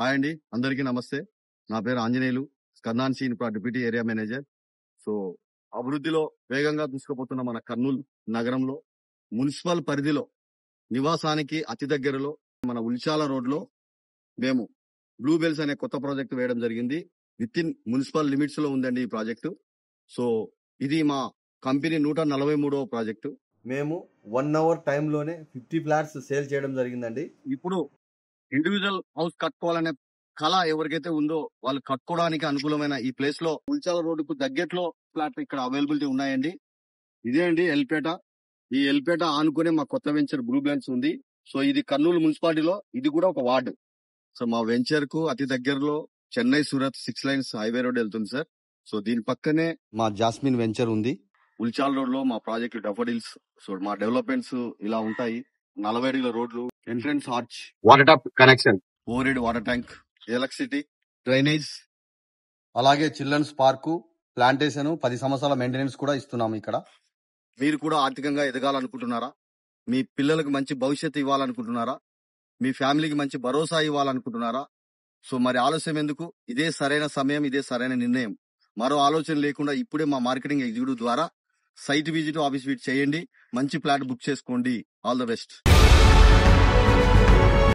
Hi అండి, అందరికీ నమస్తే. నా పేరు ఆంజనేయులు, స్కందాన్ సీన్ డిప్యూటీ ఏరియా మేనేజర్. సో అభివృద్ధిలో వేగంగా దూసుకుపోతున్న మన కర్నూలు నగరంలో మున్సిపల్ పరిధిలో నివాసానికి అతి దగ్గరలో మన ఉల్చాల రోడ్ లో మేము బ్లూ బెల్స్ అనే కొత్త ప్రాజెక్ట్ వేయడం జరిగింది. విత్ ఇన్ మున్సిపల్ లిమిట్స్ లో ఉందండి ఈ ప్రాజెక్టు. సో ఇది మా కంపెనీ 143వ ప్రాజెక్టు. మేము 1 అవర్ టైంలోనే 50 ఫ్లాట్స్ సేల్ చేయడం జరిగిందండి. ఇప్పుడు ఇండివిజువల్ హౌస్ కట్టుకోవాలనే కళ ఎవరికైతే ఉందో వాళ్ళు కట్టుకోవడానికి అనుకూలమైన ఈ ప్లేస్ లో ఉల్చాల రోడ్డుకు దగ్గరలో ఫ్లాట్ ఇక్కడ అవైలబిలిటీ ఉన్నాయండి. ఇదే అండి ఎల్పేట. ఈ ఎల్పేట ఆనుకునే మా కొత్త వెంచర్ బ్లూ బ్లాండ్స్ ఉంది. సో ఇది కర్నూలు మున్సిపాలిటీలో ఇది కూడా ఒక వార్డు. సో మా వెంచర్ కు అతి దగ్గరలో Chennai Surat 6 lines highway road వెళ్తుంది సార్. సో దీని పక్కనే మా జాస్మిన్ వెంచర్ ఉంది. ఉల్చాల రోడ్ లో మా ప్రాజెక్ట్ డఫోడిల్స్. సో మా డెవలప్మెంట్స్ ఇలా ఉంటాయి. 40 అడుగుల రోడ్లు, entrance arch, water tap connection, over head water tank, electricity, drainage, అలాగే చిల్డ్రన్స్ పార్కు, ప్లాంటేషన్, 10 సంవత్సరాల మెయింటెనెన్స్ కూడా ఇస్తున్నాము ఇక్కడ. మీరు కూడా ఆర్థికంగా ఎదగాలనుకుంటున్నారా? మీ పిల్లలకు మంచి భవిష్యత్తు ఇవ్వాలనుకుంటున్నారా? మీ ఫ్యామిలీకి మంచి భరోసా ఇవ్వాలనుకుంటున్నారా? సో మరి ఆలస్యం ఎందుకు? ఇదే సరైన సమయం, ఇదే సరైన నిర్ణయం. మరో ఆలోచన లేకుండా ఇప్పుడే మా మార్కెటింగ్ ఎగ్జిక్యూటివ్ ద్వారా సైట్ విజిట్, ఆఫీస్ విజిట్ చేయండి. మంచి ప్లాట్ బుక్ చేసుకోండి. All the best.